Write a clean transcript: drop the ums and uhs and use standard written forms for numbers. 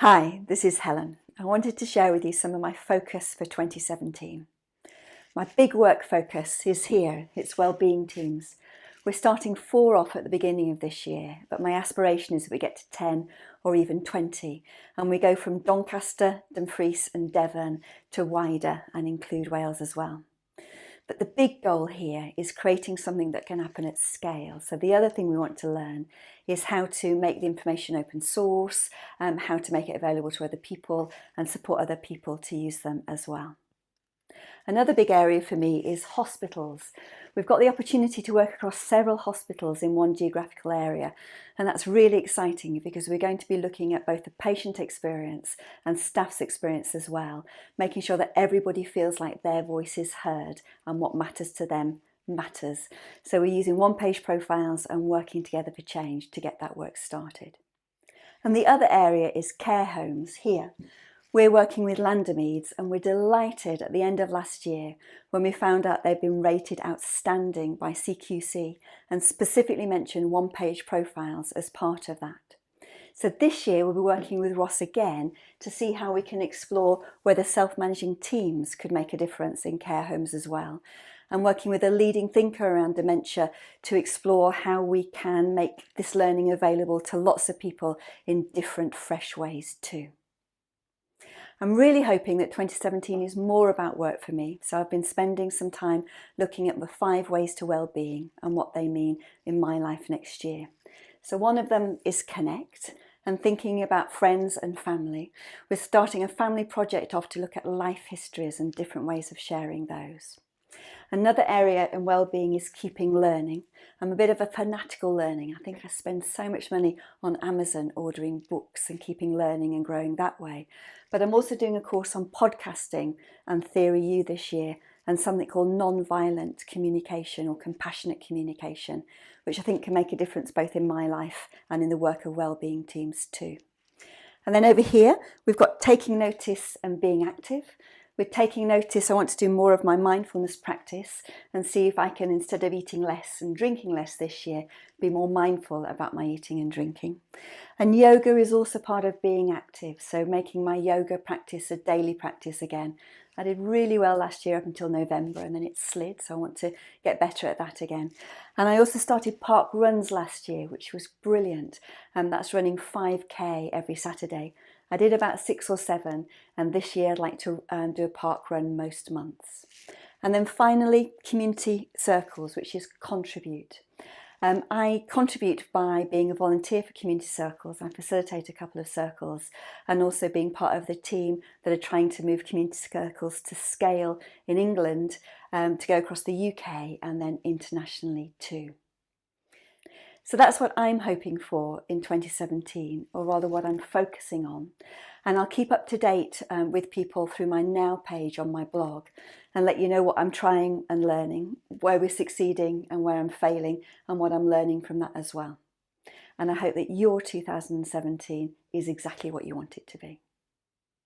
Hi, this is Helen. I wanted to share with you some of my focus for 2017. My big work focus is here, it's wellbeing teams. We're starting 4 off at the beginning of this year, but my aspiration is that we get to 10 or even 20, and we go from Doncaster, Dumfries and Devon to wider and include Wales as well. But the big goal here is creating something that can happen at scale. So the other thing we want to learn is how to make the information open source, how to make it available to other people and support other people to use them as well. Another big area for me is hospitals. We've got the opportunity to work across several hospitals in one geographical area, and that's really exciting because we're going to be looking at both the patient experience and staff's experience as well, making sure that everybody feels like their voice is heard and what matters to them matters. So we're using one-page profiles and working together for change to get that work started. And the other area is care homes here. We're working with Landameads and we're delighted at the end of last year when we found out they'd been rated outstanding by CQC and specifically mentioned one-page profiles as part of that. So this year we'll be working with Ross again to see how we can explore whether self-managing teams could make a difference in care homes as well, and working with a leading thinker around dementia to explore how we can make this learning available to lots of people in different, fresh ways too. I'm really hoping that 2017 is more about work for me, so I've been spending some time looking at the 5 ways to well-being and what they mean in my life next year. So one of them is connect and thinking about friends and family. We're starting a family project off to look at life histories and different ways of sharing those. Another area in wellbeing is keeping learning. I'm a bit of a fanatical learning. I think I spend so much money on Amazon ordering books and keeping learning and growing that way. But I'm also doing a course on podcasting and Theory U this year, and something called non-violent communication or compassionate communication, which I think can make a difference both in my life and in the work of wellbeing teams too. And then over here, we've got taking notice and being active. With taking notice, I want to do more of my mindfulness practice and see if I can, instead of eating less and drinking less this year, be more mindful about my eating and drinking. And yoga is also part of being active, so making my yoga practice a daily practice again. I did really well last year up until November and then it slid, so I want to get better at that again. And I also started park runs last year, which was brilliant, and that's running 5k every Saturday. I did about 6 or 7, and this year I'd like to do a park run most months. And then finally, community circles, which is contribute. I contribute by being a volunteer for community circles. I facilitate a couple of circles and also being part of the team that are trying to move community circles to scale in England, to go across the UK and then internationally too. So that's what I'm hoping for in 2017, or rather what I'm focusing on. And I'll keep up to date with people through my Now page on my blog and let you know what I'm trying and learning, where we're succeeding and where I'm failing, and what I'm learning from that as well. And I hope that your 2017 is exactly what you want it to be.